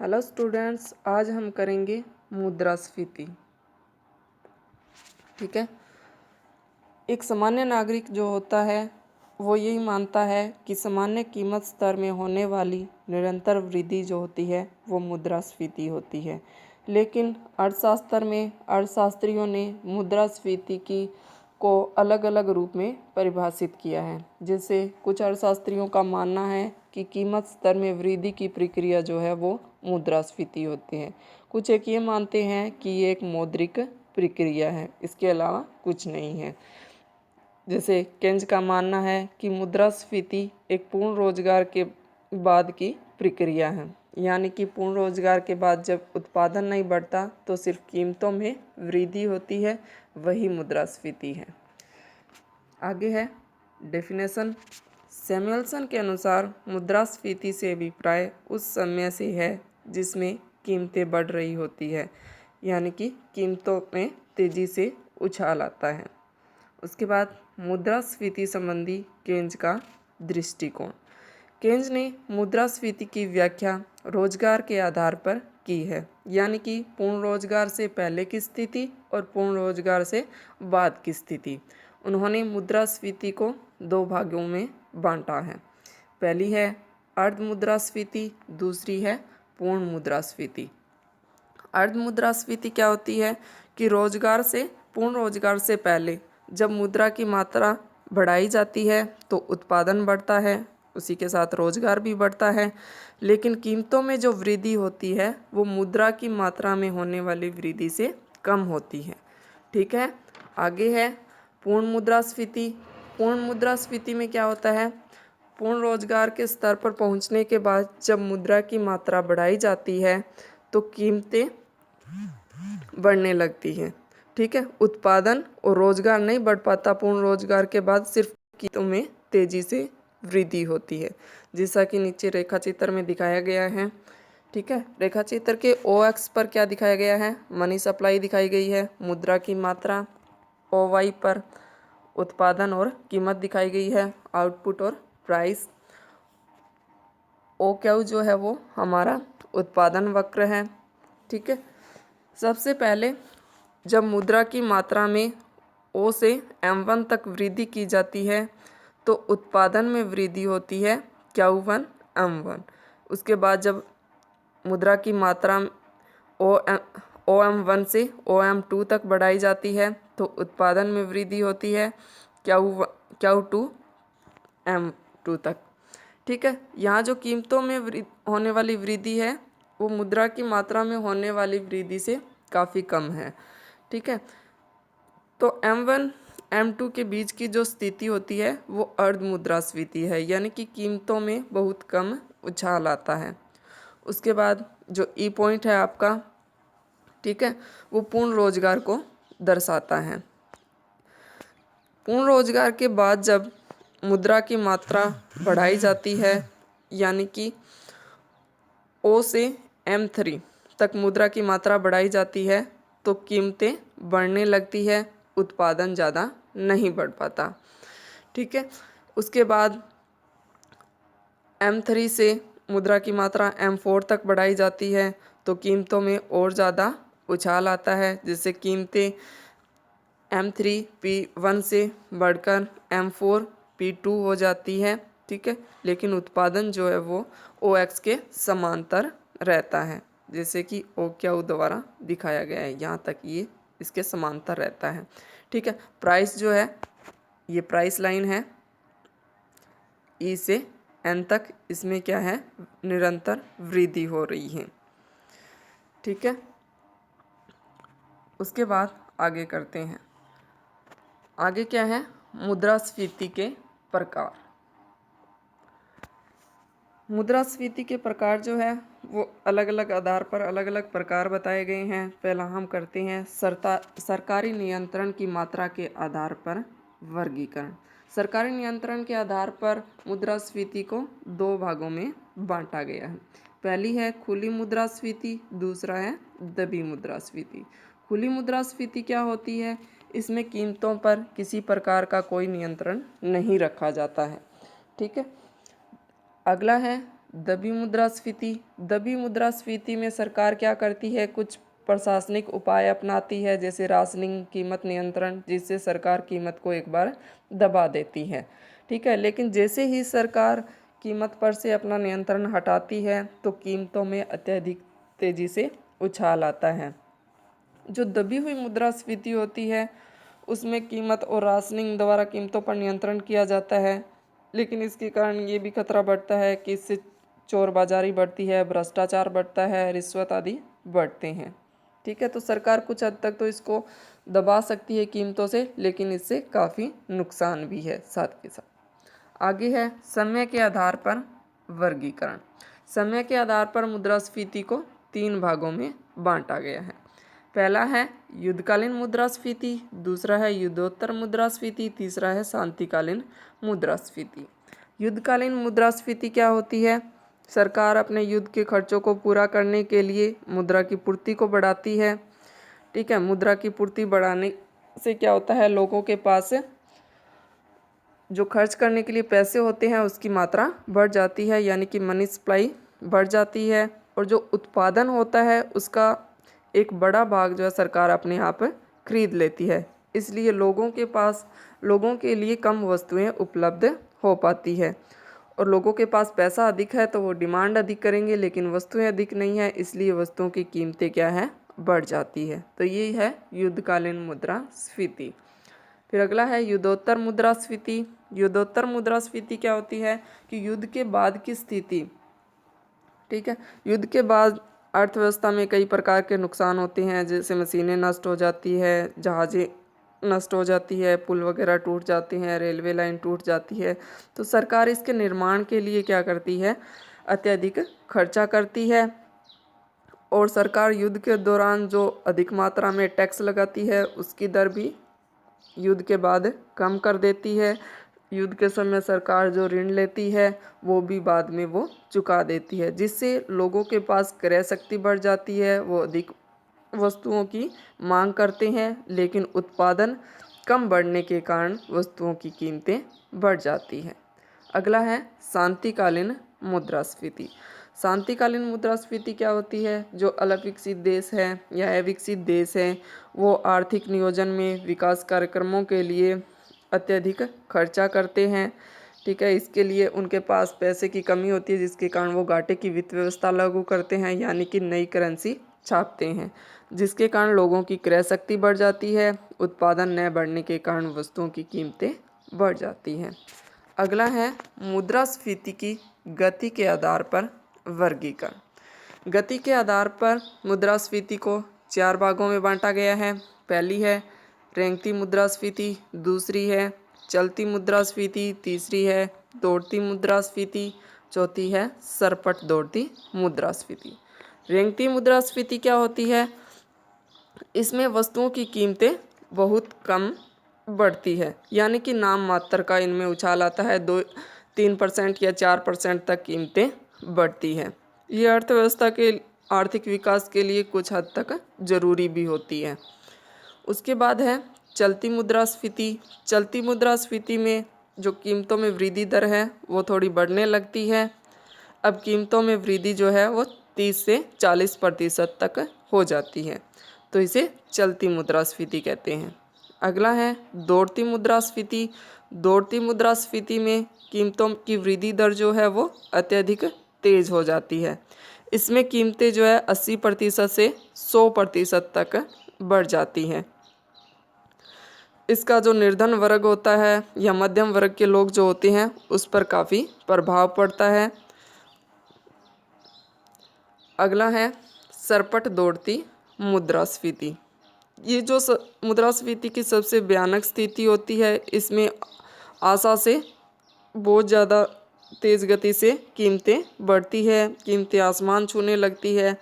Hello students, आज हम करेंगे मुद्रास्फीति। ठीक है। एक सामान्य नागरिक जो होता है वो यही मानता है कि सामान्य कीमत स्तर में होने वाली निरंतर वृद्धि जो होती है वो मुद्रास्फीति होती है। लेकिन अर्थशास्त्र में अर्थशास्त्रियों ने मुद्रास्फीति को अलग अलग रूप में परिभाषित किया है। जैसे कुछ अर्थशास्त्रियों का मानना है कि कीमत स्तर में वृद्धि की प्रक्रिया जो है वो मुद्रास्फीति होती है। कुछ एक ये मानते हैं कि ये एक मौद्रिक प्रक्रिया है, इसके अलावा कुछ नहीं है। जैसे केंज का मानना है कि मुद्रास्फीति एक पूर्ण रोजगार के बाद की प्रक्रिया है, यानी कि पूर्ण रोजगार के बाद जब उत्पादन नहीं बढ़ता तो सिर्फ कीमतों में वृद्धि होती है, वही मुद्रास्फीति है। आगे है डेफिनेशन। सैमुअल्सन के अनुसार मुद्रास्फीति से अभिप्राय उस समय से है जिसमें कीमतें बढ़ रही होती है, यानी कि कीमतों में तेजी से उछाल आता है। उसके बाद मुद्रास्फीति संबंधी केंज का दृष्टिकोण। केंज ने मुद्रास्फीति की व्याख्या रोजगार के आधार पर की है, यानी कि पूर्ण रोजगार से पहले की स्थिति और पूर्ण रोजगार से बाद की स्थिति। उन्होंने मुद्रास्फीति को दो भागों में बांटा है। पहली है अर्ध मुद्रास्फीति, दूसरी है पूर्ण मुद्रास्फीति। अर्ध मुद्रास्फीति क्या होती है कि पूर्ण रोजगार से पहले जब मुद्रा की मात्रा बढ़ाई जाती है तो उत्पादन बढ़ता है, उसी के साथ रोजगार भी बढ़ता है, लेकिन कीमतों में जो वृद्धि होती है वो मुद्रा की मात्रा में होने वाली वृद्धि से कम होती है। ठीक है। आगे है पूर्ण मुद्रास्फीति। पूर्ण मुद्रास्फीति में क्या होता है, पूर्ण रोजगार के स्तर पर पहुंचने के बाद जब मुद्रा की मात्रा बढ़ाई जाती है तो कीमतें बढ़ने लगती हैं। ठीक है। उत्पादन और रोजगार नहीं बढ़ पाता, पूर्ण रोजगार के बाद सिर्फ कीमतों में तेजी से वृद्धि होती है, जैसा कि नीचे रेखा चित्र में दिखाया गया है। ठीक है। रेखा चित्र के ओ एक्स पर क्या दिखाया गया है, मनी सप्लाई दिखाई गई है, मुद्रा की मात्रा। ओ वाई पर उत्पादन और कीमत दिखाई गई है, आउटपुट और प्राइस। ओ क्यू जो है वो हमारा उत्पादन वक्र है। ठीक है। सबसे पहले जब मुद्रा की मात्रा में ओ से M1 तक वृद्धि की जाती है तो उत्पादन में वृद्धि होती है Q1 M1। उसके बाद जब मुद्रा की मात्रा OM1 से OM2 तक बढ़ाई जाती है तो उत्पादन में वृद्धि होती है Q2 M2 तक। ठीक है। यहाँ जो कीमतों में होने वाली वृद्धि है वो मुद्रा की मात्रा में होने वाली वृद्धि से काफ़ी कम है। ठीक है। तो M1 M2 के बीच की जो स्थिति होती है वो अर्ध मुद्रास्फीति है, यानी कि कीमतों में बहुत कम उछाल आता है। उसके बाद जो ई पॉइंट है आपका, ठीक है, वो पूर्ण रोजगार को दर्शाता है। पूर्ण रोजगार के बाद जब मुद्रा की मात्रा बढ़ाई जाती है, यानी कि ओ से M3 तक मुद्रा की मात्रा बढ़ाई जाती है तो कीमतें बढ़ने लगती है, उत्पादन ज़्यादा नहीं बढ़ पाता। ठीक है। उसके बाद M3 से मुद्रा की मात्रा M4 तक बढ़ाई जाती है तो कीमतों में और ज़्यादा उछाल आता है, जिससे कीमतें M3 P1 से बढ़कर M4 P2 हो जाती है। ठीक है। लेकिन उत्पादन जो है वो OX के समांतर रहता है, जैसे कि OQ द्वारा दिखाया गया है, यहाँ तक ये इसके समांतर रहता है। ठीक है। प्राइस जो है ये प्राइस लाइन है E से N तक, इसमें क्या है, निरंतर वृद्धि हो रही है। ठीक है। उसके बाद आगे करते हैं। आगे क्या है, मुद्रास्फीति के प्रकार। मुद्रास्फीति के प्रकार जो है वो अलग अलग आधार पर अलग अलग प्रकार बताए गए हैं। पहला हम करते हैं सरकारी नियंत्रण की मात्रा के आधार पर वर्गीकरण। सरकारी नियंत्रण के आधार पर मुद्रास्फीति को दो भागों में बांटा गया है। पहली है खुली मुद्रास्फीति, दूसरा है दबी मुद्रास्फीति। खुली मुद्रास्फीति क्या होती है, इसमें कीमतों पर किसी प्रकार का कोई नियंत्रण नहीं रखा जाता है। ठीक है। अगला है दबी मुद्रास्फीति। दबी मुद्रास्फीति में सरकार क्या करती है, कुछ प्रशासनिक उपाय अपनाती है, जैसे राशनिंग, कीमत नियंत्रण, जिससे सरकार कीमत को एक बार दबा देती है। ठीक है, लेकिन जैसे ही सरकार कीमत पर से अपना नियंत्रण हटाती है तो कीमतों में अत्यधिक तेजी से उछाल आता है। जो दबी हुई मुद्रास्फीति होती है उसमें कीमत और राशनिंग द्वारा कीमतों पर नियंत्रण किया जाता है, लेकिन इसके कारण ये भी खतरा बढ़ता है कि इससे चोर बाजारी बढ़ती है, भ्रष्टाचार बढ़ता है, रिश्वत आदि बढ़ते हैं। ठीक है, तो सरकार कुछ हद तक तो इसको दबा सकती है कीमतों से, लेकिन इससे काफ़ी नुकसान भी है साथ के साथ। आगे है समय के आधार पर वर्गीकरण। समय के आधार पर मुद्रास्फीति को 3 भागों में बांटा गया है। पहला है युद्धकालीन मुद्रास्फीति, दूसरा है युद्धोत्तर मुद्रास्फीति, तीसरा है शांतिकालीन मुद्रास्फीति। युद्धकालीन मुद्रास्फीति क्या होती है? सरकार अपने युद्ध के खर्चों को पूरा करने के लिए मुद्रा की पूर्ति को बढ़ाती है। ठीक है, मुद्रा की पूर्ति बढ़ाने से क्या होता है, लोगों के पास जो खर्च करने के लिए पैसे होते हैं उसकी मात्रा बढ़ जाती है, यानी कि मनी सप्लाई बढ़ जाती है, और जो उत्पादन होता है उसका एक बड़ा भाग जो है सरकार अपने आप खरीद लेती है। इसलिए लोगों के लिए कम वस्तुएं उपलब्ध हो पाती है, और लोगों के पास पैसा अधिक है तो वो डिमांड अधिक करेंगे, लेकिन वस्तुएं अधिक नहीं है, इसलिए वस्तुओं की कीमतें क्या है, बढ़ जाती है। तो ये है युद्धकालीन मुद्रास्फीति। फिर अगला है युद्धोत्तर मुद्रास्फीति। युद्धोत्तर मुद्रास्फीति क्या होती है कि युद्ध के बाद की स्थिति, ठीक है, युद्ध के बाद अर्थव्यवस्था में कई प्रकार के नुकसान होते हैं, जैसे मशीनें नष्ट हो जाती है, जहाज़ें नष्ट हो जाती है, पुल वगैरह टूट जाते हैं, रेलवे लाइन टूट जाती है। तो सरकार इसके निर्माण के लिए क्या करती है, अत्यधिक खर्चा करती है, और सरकार युद्ध के दौरान जो अधिक मात्रा में टैक्स लगाती है उसकी दर भी युद्ध के बाद कम कर देती है। युद्ध के समय सरकार जो ऋण लेती है वो भी बाद में वो चुका देती है, जिससे लोगों के पास क्रय शक्ति बढ़ जाती है, वो अधिक वस्तुओं की मांग करते हैं, लेकिन उत्पादन कम बढ़ने के कारण वस्तुओं की कीमतें बढ़ जाती हैं। अगला है शांतिकालीन मुद्रास्फीति। शांतिकालीन मुद्रास्फीति क्या होती है? जो अल्पविकसित देश है या अविकसित देश है वो आर्थिक नियोजन में विकास कार्यक्रमों के लिए अत्यधिक खर्चा करते हैं। ठीक है, इसके लिए उनके पास पैसे की कमी होती है, जिसके कारण वो घाटे की वित्त व्यवस्था लागू करते हैं, यानी कि नई करेंसी छापते हैं, जिसके कारण लोगों की क्रय शक्ति बढ़ जाती है। उत्पादन न बढ़ने के कारण वस्तुओं की कीमतें बढ़ जाती हैं। अगला है मुद्रास्फीति की गति के आधार पर वर्गीकरण। गति के आधार पर मुद्रास्फीति को 4 भागों में बांटा गया है। पहली है रेंगती मुद्रास्फीति, दूसरी है चलती मुद्रास्फीति, तीसरी है दौड़ती मुद्रास्फीति, चौथी है सरपट दौड़ती मुद्रास्फीति। रेंगती मुद्रास्फीति क्या होती है? इसमें वस्तुओं की कीमतें बहुत कम बढ़ती है, यानी कि नाम मात्र का इनमें उछाल आता है, 2-3% या 4% तक कीमतें बढ़ती हैं। ये अर्थव्यवस्था के आर्थिक विकास के लिए कुछ हद तक जरूरी भी होती है। उसके बाद है चलती मुद्रास्फीति। चलती मुद्रास्फीति में जो कीमतों में वृद्धि दर है वो थोड़ी बढ़ने लगती है। अब कीमतों में वृद्धि जो है वो 30 से 40% तक हो जाती है, तो इसे चलती मुद्रास्फीति कहते हैं। अगला है दौड़ती मुद्रास्फीति। दौड़ती मुद्रास्फीति में कीमतों की वृद्धि दर जो है वो अत्यधिक तेज हो जाती है। इसमें कीमतें जो है 80% से 100% तक बढ़ जाती हैं। इसका जो निर्धन वर्ग होता है या मध्यम वर्ग के लोग जो होते हैं उस पर काफ़ी प्रभाव पड़ता है। अगला है सरपट दौड़ती मुद्रास्फीति। ये जो मुद्रास्फीति की सबसे भयानक स्थिति होती है, इसमें आशा से बहुत ज़्यादा तेज़ गति से कीमतें बढ़ती है, कीमतें आसमान छूने लगती है।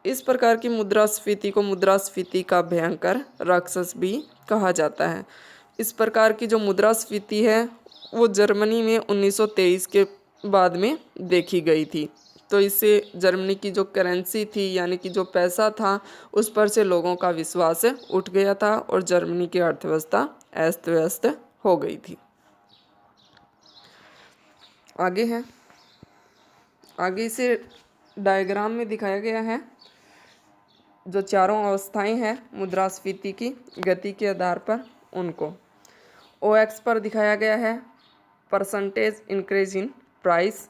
इस प्रकार की मुद्रास्फीति को मुद्रास्फीति का भयंकर राक्षस भी कहा जाता है। इस प्रकार की जो मुद्रास्फीति है वो जर्मनी में 1923 के बाद में देखी गई थी। तो इससे जर्मनी की जो करेंसी थी, यानी कि जो पैसा था, उस पर से लोगों का विश्वास उठ गया था और जर्मनी की अर्थव्यवस्था अस्त व्यस्त हो गई थी। आगे है आगे इसे डायग्राम में दिखाया गया है। जो चारों अवस्थाएं हैं मुद्रास्फीति की गति के आधार पर, उनको OX पर दिखाया गया है percentage increase in price,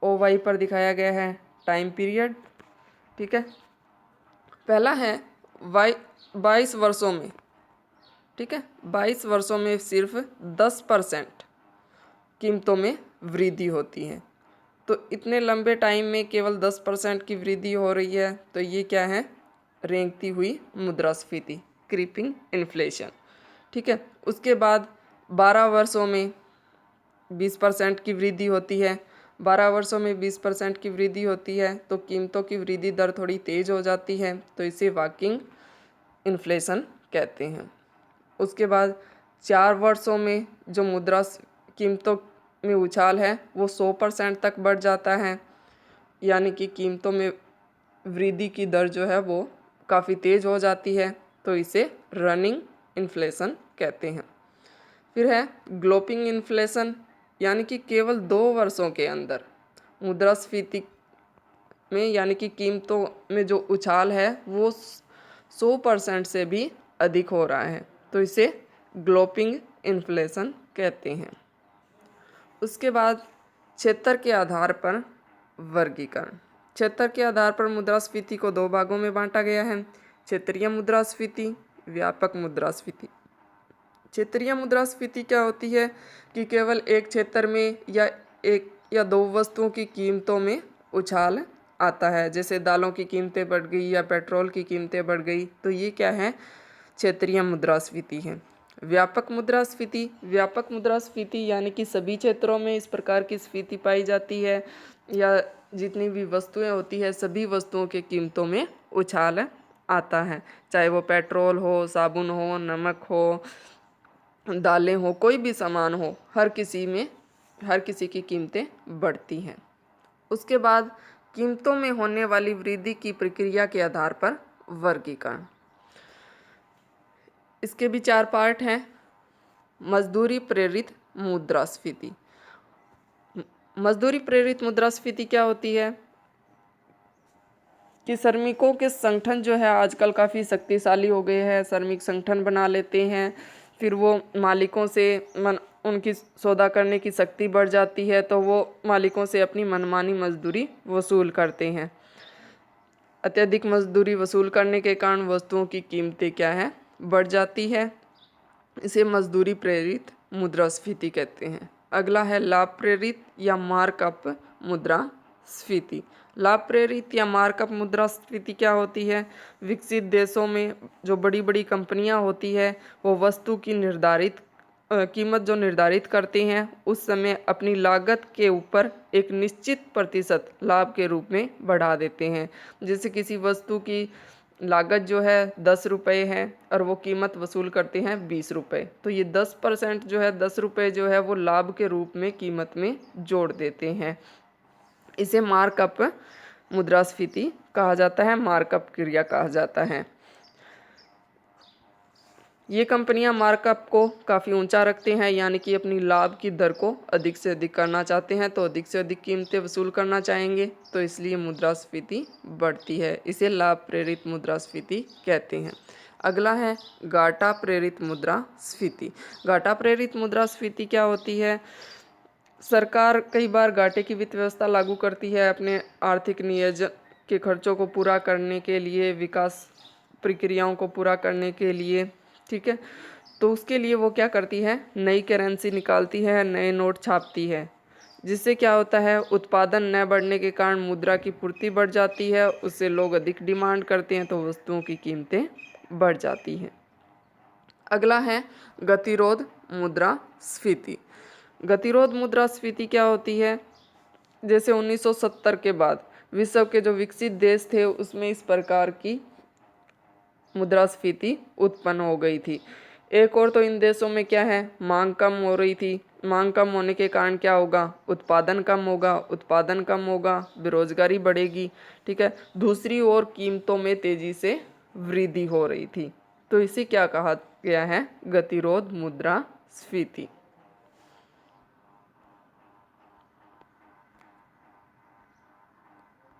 OY पर दिखाया गया है टाइम पीरियड। ठीक है, पहला है 22 वर्षों में। ठीक है, 22 वर्षों में सिर्फ 10% कीमतों में वृद्धि होती है। तो इतने लंबे टाइम में केवल 10% की वृद्धि हो रही है, तो ये क्या है? रेंगती हुई मुद्रास्फीति, क्रीपिंग इन्फ्लेशन। ठीक है, उसके बाद 12 वर्षों में 20% की वृद्धि होती है। 12 वर्षों में 20% की वृद्धि होती है तो कीमतों की वृद्धि दर थोड़ी तेज़ हो जाती है, तो इसे वॉकिंग इन्फ्लेशन कहते हैं। उसके बाद 4 वर्षों में जो मुद्रा कीमतों में उछाल है वो 100% तक बढ़ जाता है, यानी कि कीमतों में वृद्धि की दर जो है वो काफ़ी तेज़ हो जाती है, तो इसे रनिंग इन्फ्लेशन कहते हैं। फिर है ग्लोपिंग इन्फ्लेशन, यानी कि केवल 2 वर्षों के अंदर मुद्रास्फीति में यानी कि कीमतों में जो उछाल है वो 100% से भी अधिक हो रहा है, तो इसे ग्लोपिंग इन्फ्लेशन कहते हैं। उसके बाद क्षेत्र के आधार पर वर्गीकरण। क्षेत्र के आधार पर मुद्रास्फीति को 2 भागों में बांटा गया है, क्षेत्रीय मुद्रास्फीति, व्यापक मुद्रास्फीति। क्षेत्रीय मुद्रास्फीति क्या होती है कि केवल एक क्षेत्र में या 1 या 2 वस्तुओं की कीमतों में उछाल आता है, जैसे दालों की कीमतें बढ़ गई या पेट्रोल की कीमतें बढ़ गई, तो ये क्या है? क्षेत्रीय मुद्रास्फीति है। व्यापक मुद्रास्फीति, व्यापक मुद्रास्फीति यानी कि सभी क्षेत्रों में इस प्रकार की स्फीति पाई जाती है, या जितनी भी वस्तुएं होती है सभी वस्तुओं के कीमतों में उछाल आता है, चाहे वो पेट्रोल हो, साबुन हो, नमक हो, दालें हो, कोई भी सामान हो, हर किसी की कीमतें बढ़ती हैं। उसके बाद कीमतों में होने वाली वृद्धि की प्रक्रिया के आधार पर वर्गीकरण। इसके भी 4 पार्ट हैं। मजदूरी प्रेरित मुद्रास्फीति। मजदूरी प्रेरित मुद्रास्फीति क्या होती है कि श्रमिकों के संगठन जो है आजकल काफ़ी शक्तिशाली हो गए हैं, श्रमिक संगठन बना लेते हैं, फिर वो मालिकों से उनकी सौदा करने की शक्ति बढ़ जाती है, तो वो मालिकों से अपनी मनमानी मजदूरी वसूल करते हैं। अत्यधिक मजदूरी वसूल करने के कारण वस्तुओं की कीमतें क्या है? बढ़ जाती है। इसे मजदूरी प्रेरित मुद्रास्फीति कहते हैं। अगला है लाभ प्रेरित या मार्कअप मुद्रास्फीति। लाभ प्रेरित या मार्कअप मुद्रास्फीति क्या होती है? विकसित देशों में जो बड़ी बड़ी कंपनियां होती है वो वस्तु की निर्धारित कीमत जो निर्धारित करते हैं उस समय अपनी लागत के ऊपर एक निश्चित प्रतिशत लाभ के रूप में बढ़ा देते हैं। जैसे किसी वस्तु की लागत जो है 10 रुपये है और वो कीमत वसूल करते हैं 20 रुपये, तो ये 10% जो है 10 रुपये जो है वो लाभ के रूप में कीमत में जोड़ देते हैं। इसे मार्कअप मुद्रास्फीति कहा जाता है, मार्कअप क्रिया कहा जाता है। ये कंपनियां मार्कअप को काफ़ी ऊंचा रखते हैं, यानी कि अपनी लाभ की दर को अधिक से अधिक करना चाहते हैं, तो अधिक से अधिक कीमतें वसूल करना चाहेंगे, तो इसलिए मुद्रास्फीति बढ़ती है। इसे लाभ प्रेरित मुद्रास्फीति कहते हैं। अगला है घाटा प्रेरित मुद्रास्फीति। घाटा प्रेरित मुद्रास्फीति क्या होती है? सरकार कई बार घाटे की वित्त व्यवस्था लागू करती है अपने आर्थिक नियोजन के खर्चों को पूरा करने के लिए, विकास प्रक्रियाओं को पूरा करने के लिए। ठीक है, तो उसके लिए वो क्या करती है? नई करेंसी निकालती है, नए नोट छापती है, जिससे क्या होता है? उत्पादन न बढ़ने के कारण मुद्रा की पूर्ति बढ़ जाती है, उससे लोग अधिक डिमांड करते हैं, तो वस्तुओं की कीमतें बढ़ जाती हैं। अगला है गतिरोध मुद्रास्फीति। गतिरोध मुद्रास्फीति क्या होती है? जैसे 1970 के बाद विश्व के जो विकसित देश थे उसमें इस प्रकार की मुद्रास्फीति उत्पन्न हो गई थी। एक और तो इन देशों में क्या है? मांग कम हो रही थी। मांग कम होने के कारण क्या होगा? उत्पादन कम होगा, उत्पादन कम होगा, बेरोजगारी बढ़ेगी। ठीक है, दूसरी ओर कीमतों में तेजी से वृद्धि हो रही थी, तो इसे क्या कहा गया है? गतिरोध मुद्रास्फीति।